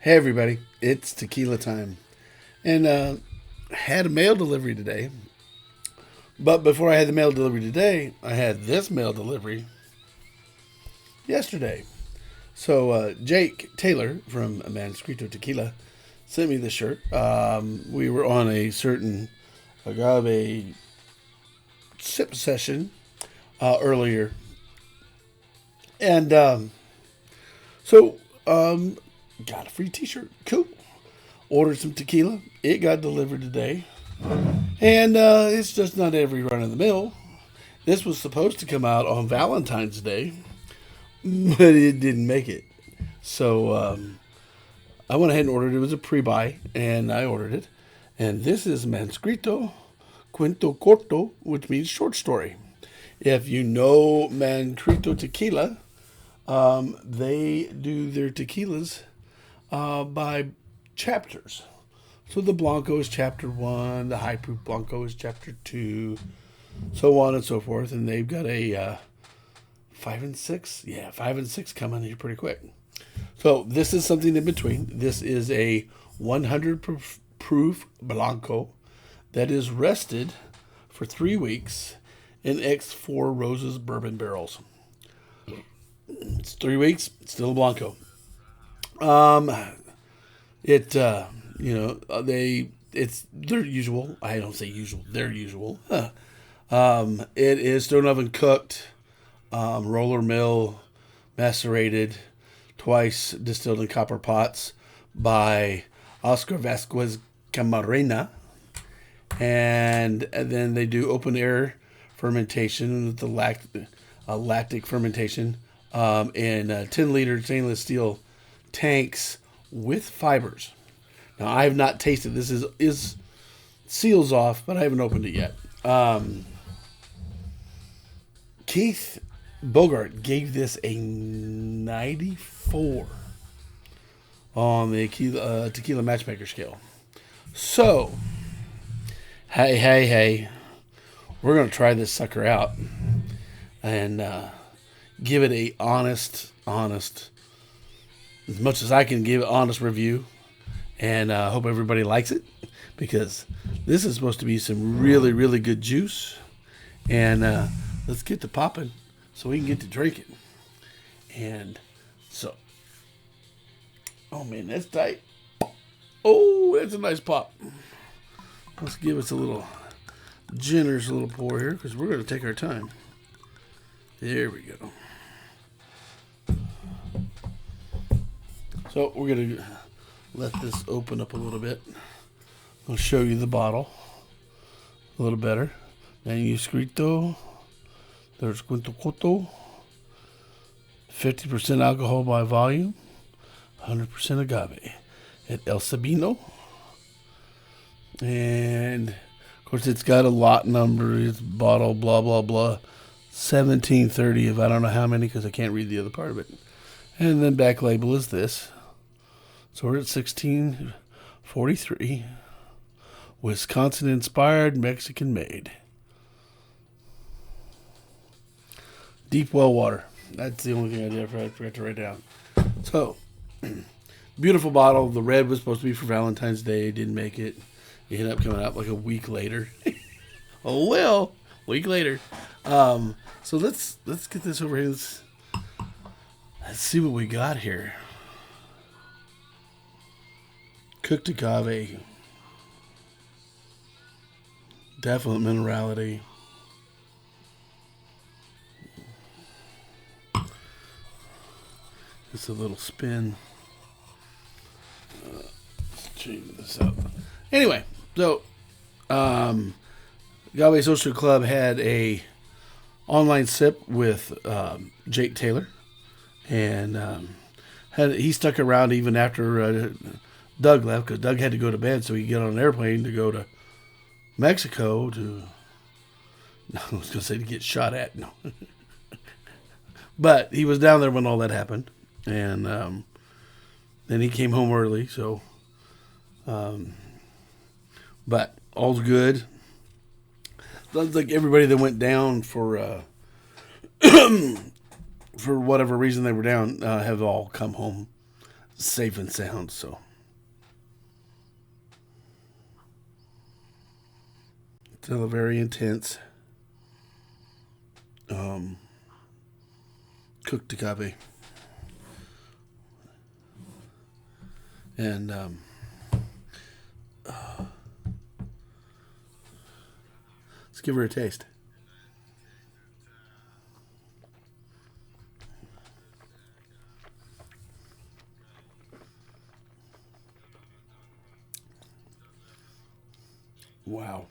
Hey everybody, it's tequila time. And had a mail delivery today. But before I had the mail delivery today, I had this mail delivery yesterday. So Jake Taylor from Manuscrito Tequila sent me this shirt. We were on a certain agave sip session earlier. And so got a free t-shirt. Cool. Ordered some tequila. It got delivered today. And it's just not every run of the mill. This was supposed to come out on Valentine's Day, but it didn't make it. So I went ahead and ordered it. It was a pre-buy, and I ordered it. And this is Manuscrito, Cuento, Corto, which means short story. If you know Manuscrito Tequila, they do their tequilas by chapters. So the Blanco is chapter 1, the high proof Blanco is chapter 2, so on and so forth. And they've got a 5 and 6. Yeah, 5 and 6 coming here pretty quick. So this is something in between. This is a 100 proof Blanco that is rested for 3 weeks in Four Roses Bourbon Barrels. It's 3 weeks, it's still a Blanco. It's their usual. I don't say usual. Their usual. It is stone oven cooked, roller mill, macerated, twice distilled in copper pots by Oscar Vasquez Camarena, and then they do open air fermentation with the lactic fermentation in 10-liter stainless steel tanks with fibers. Now, I have not tasted this. Is seals off, but I haven't opened it yet. Keith Bogart gave this a 94 on the tequila matchmaker scale. So, hey, we're going to try this sucker out and give it a honest, as much as I can give an honest review. And I hope everybody likes it, because this is supposed to be some really, really good juice. And let's get to popping so we can get to drinking. And so, oh man, that's tight. Oh, that's a nice pop. Let's give us a little generous little pour here, because we're going to take our time. There we go. So we're going to let this open up a little bit. I'll show you the bottle a little better. Manuscrito. There's Cuento, Corto. 50% alcohol by volume. 100% agave. At El Sabino. And, of course, it's got a lot number. It's bottle, blah, blah, blah. 1730 of I don't know how many, because I can't read the other part of it. And then back label is this. So we're at 1643. Wisconsin inspired, Mexican made. Deep well water. That's the only thing I forgot to write down. So, beautiful bottle. The red was supposed to be for Valentine's Day. Didn't make it. It ended up coming out like a week later. Oh well, week later. So let's get this over here. Let's see what we got here. Cooked agave. Definite minerality. Just a little spin. Let's change this up. Anyway, so Agave Social Club had a online sip with Jake Taylor, and he stuck around even after Doug left, because Doug had to go to bed so he could get on an airplane to go to Mexico to, I was going to say to get shot at, no. But he was down there when all that happened, and then he came home early, so, but all's good. Sounds like everybody that went down for for whatever reason they were down have all come home safe and sound. So still very intense. Cooked agave. And let's give her a taste. Wow.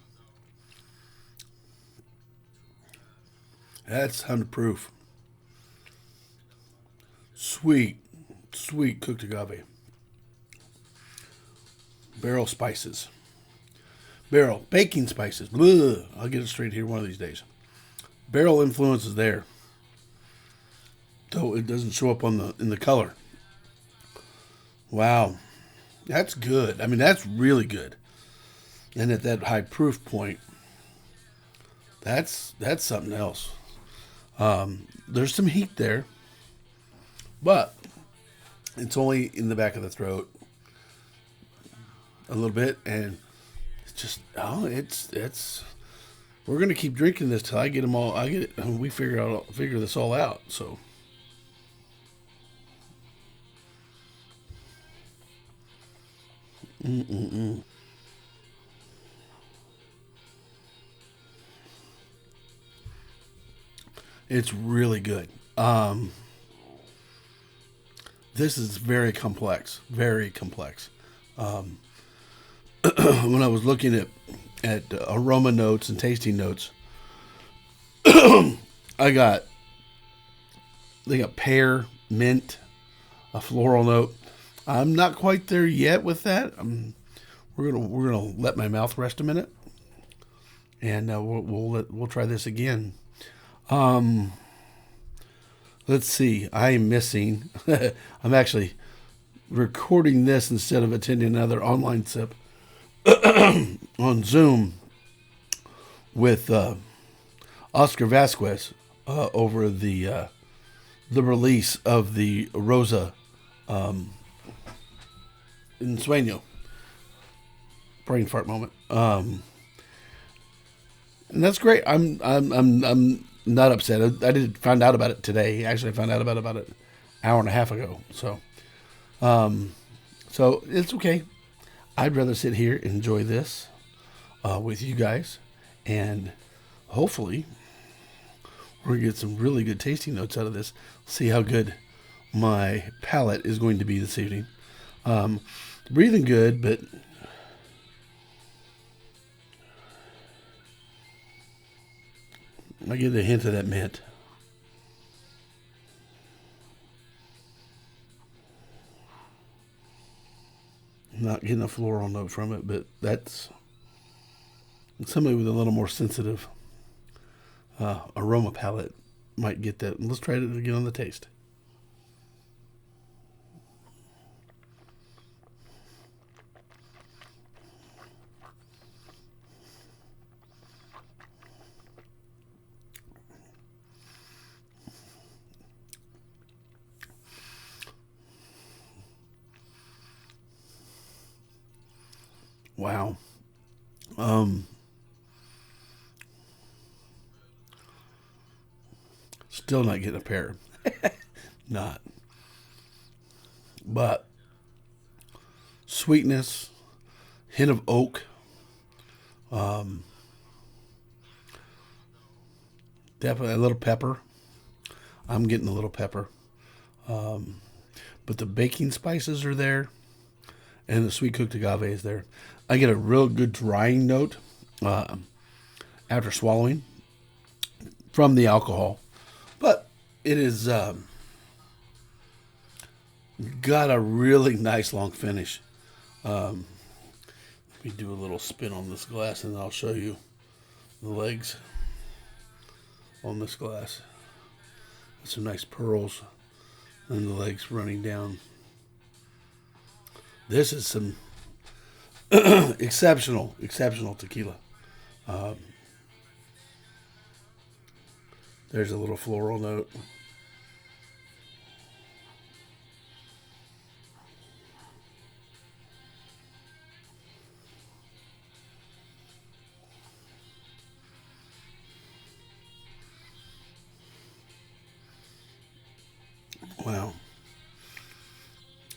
That's 100 proof. Sweet, sweet cooked agave. Barrel spices. Barrel baking spices. Blah. I'll get it straight here one of these days. Barrel influence is there, though it doesn't show up on the in the color. Wow, that's good. I mean, that's really good. And at that high proof point, that's something else. There's some heat there, but it's only in the back of the throat a little bit, and it's just it's. We're gonna keep drinking this till I get them all. I get it. We figure this all out. So. Mm-mm-mm. It's really good. This is very complex. Very complex. When I was looking at aroma notes and tasting notes, I got they got pear, mint, a floral note. I'm not quite there yet with that. We're gonna let my mouth rest a minute, and we'll try this again. Um, let's see. I'm missing. I'm actually recording this instead of attending another online sip on Zoom with Oscar Vasquez over the release of the Rosa in Sueño. Brain fart moment. And that's great. I'm not upset. I did find out about it today. Actually, I found out about it an hour and a half ago. So it's okay. I'd rather sit here and enjoy this with you guys, and hopefully we're gonna get some really good tasting notes out of this. See how good my palate is going to be this evening. Breathing good, but I get a hint of that mint. Not getting a floral note from it, but that's somebody with a little more sensitive aroma palate might get that. Let's try it again on the taste. Wow. Still not getting a pear. Not. But sweetness, hint of oak, definitely a little pepper. I'm getting a little pepper. But the baking spices are there, and the sweet cooked agave is there. I get a real good drying note after swallowing from the alcohol, but it is got a really nice long finish. Let me do a little spin on this glass, and I'll show you the legs on this glass. Some nice pearls and the legs running down. This is some exceptional tequila. There's a little floral note.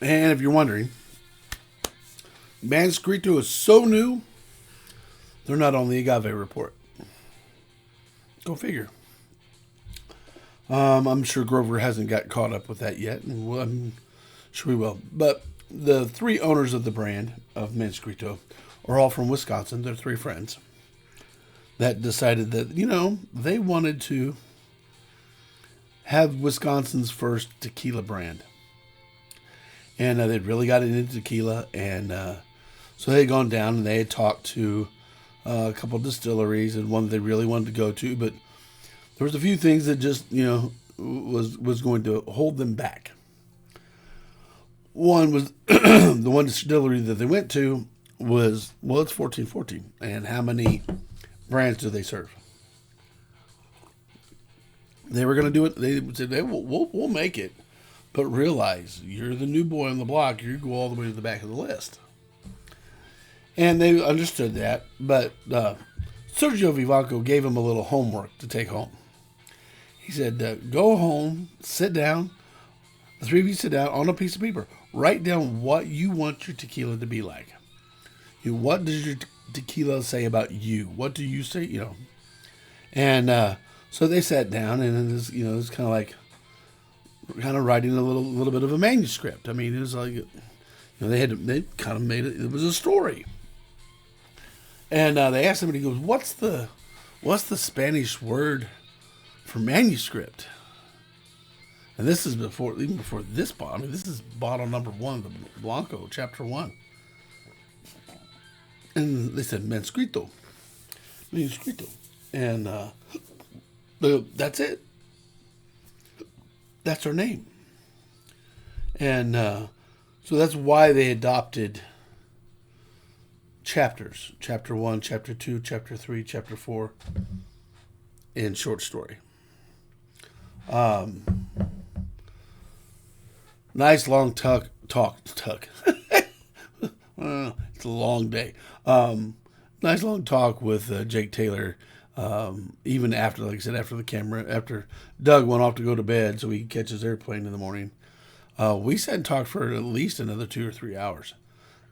And if you're wondering, Manuscrito is so new, they're not on the agave report. Go figure. I'm sure Grover hasn't got caught up with that yet, and I'm sure we will. But the three owners of the brand of Manuscrito are all from Wisconsin. They're three friends that decided that, they wanted to have Wisconsin's first tequila brand. And they'd really got into tequila, and so they had gone down and they had talked to a couple of distilleries, and one that they really wanted to go to, but there was a few things that just, was going to hold them back. One was the one distillery that they went to was, it's 1414, and how many brands do they serve? They were going to do it. They said, we'll make it, but realize you're the new boy on the block. You go all the way to the back of the list. And they understood that, but Sergio Vivanco gave him a little homework to take home. He said, go home, sit down, the three of you sit down on a piece of paper. Write down what you want your tequila to be like. What does your tequila say about you? What do you say, And so they sat down, and it was kind of like, kind of writing a little bit of a manuscript. I mean, it was like, they kind of made it. It was a story. And they asked him, and he goes, "What's the Spanish word for manuscript?" And this is even before this bottle. I mean, this is bottle number 1, the Blanco, chapter 1. And they said Manuscrito, and that's it. That's our name. And so that's why they adopted chapters. Chapter 1, Chapter 2, Chapter 3, Chapter 4, and short story. Nice long talk. It's a long day. Nice long talk with Jake Taylor. Even after, like I said, after Doug went off to go to bed so he could catch his airplane in the morning, we sat and talked for at least another 2 or 3 hours,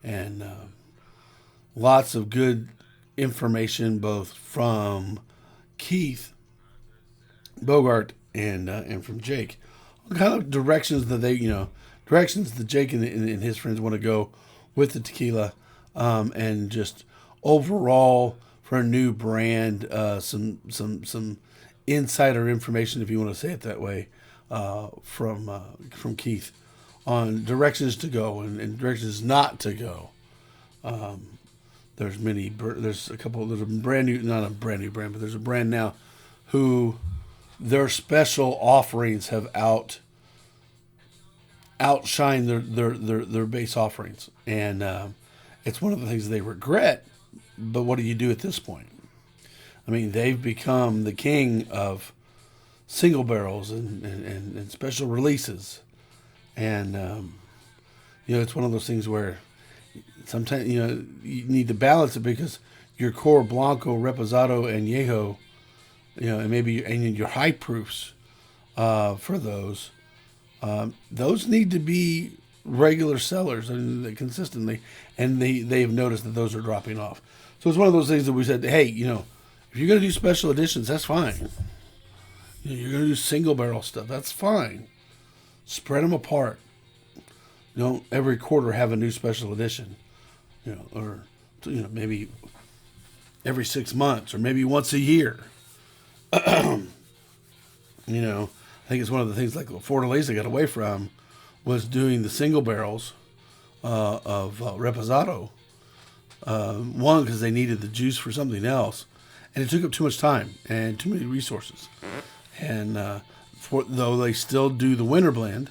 and lots of good information both from Keith Bogart and from Jake, kind of directions that directions that Jake and his friends want to go with the tequila, and just overall for a new brand, some insider information, if you want to say it that way, from Keith on directions to go and directions not to go. There's a brand new, not a brand new brand, but there's a brand now who their special offerings have outshine their base offerings, and it's one of the things they regret. But what do you do at this point? I mean, they've become the king of single barrels and special releases, and it's one of those things where sometimes you need to balance it, because your core Blanco, Reposado, and Añejo, and maybe your high proofs for those need to be regular sellers and consistently, and they've noticed that those are dropping off. So it's one of those things that we said, hey, if you're going to do special editions, that's fine. You're going to do single barrel stuff, that's fine. Spread them apart. Don't every quarter have a new special edition, or maybe every 6 months, or maybe once a year. I think it's one of the things like Fortaleza got away from was doing the single barrels of Reposado. One, because they needed the juice for something else, and it took up too much time and too many resources. And though they still do the winter blend,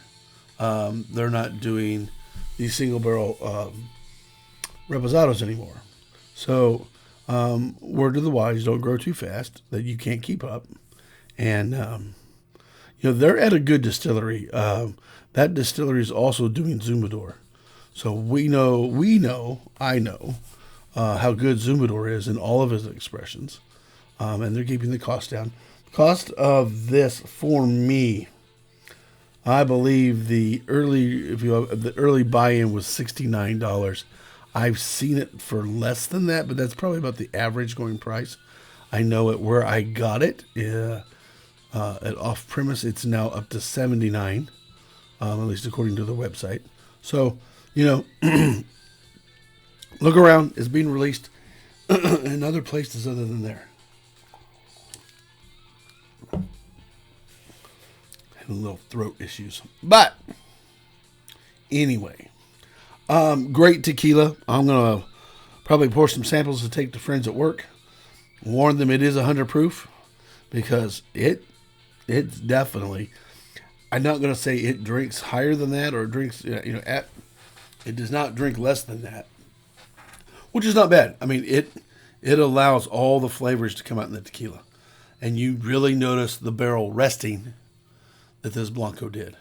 they're not doing these single barrel Reposados anymore. So, word to the wise: don't grow too fast that you can't keep up. And they're at a good distillery. That distillery is also doing Zumbador. So I know how good Zumbador is in all of his expressions. And they're keeping the cost down. The cost of this for me, I believe the early buy-in was $69. I've seen it for less than that, but that's probably about the average going price. I know at where I got it at off premise, it's now up to $79, at least according to the website. So, look around. It's being released in other places other than there. Having little throat issues, but anyway, great tequila. I'm gonna probably pour some samples to take to friends at work. Warn them it is 100 proof because it's definitely. I'm not gonna say it drinks higher than that or drinks it does not drink less than that, which is not bad. I mean it allows all the flavors to come out in the tequila, and you really notice the barrel resting that this Blanco did.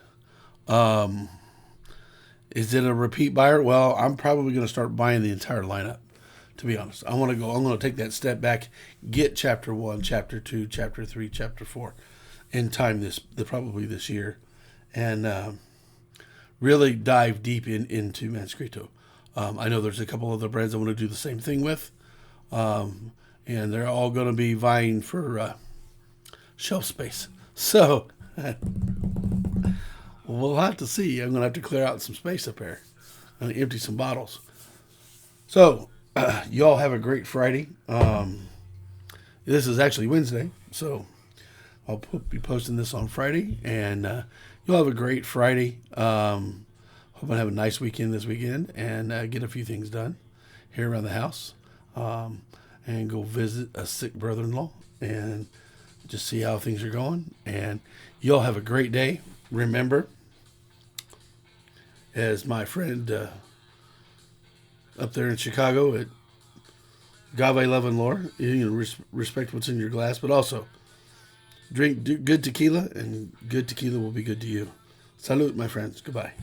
Is it a repeat buyer? Well, I'm probably going to start buying the entire lineup, to be honest. I'm going to take that step back, get chapter 1, chapter 2, chapter 3, chapter 4 in time probably this year, and really dive deep into Manuscrito. I know there's a couple other brands I want to do the same thing with, and they're all going to be vying for shelf space. So we'll have to see. I'm going to have to clear out some space up there and empty some bottles. So y'all have a great Friday. This is actually Wednesday, so I'll be posting this on Friday, and you'll have a great Friday. Hope I have a nice weekend this weekend and get a few things done here around the house, and go visit a sick brother-in-law and just see how things are going. And y'all have a great day. Remember, as my friend up there in Chicago at Gave Love and Lore, respect what's in your glass, but also drink good tequila, and good tequila will be good to you. Salute, my friends. Goodbye.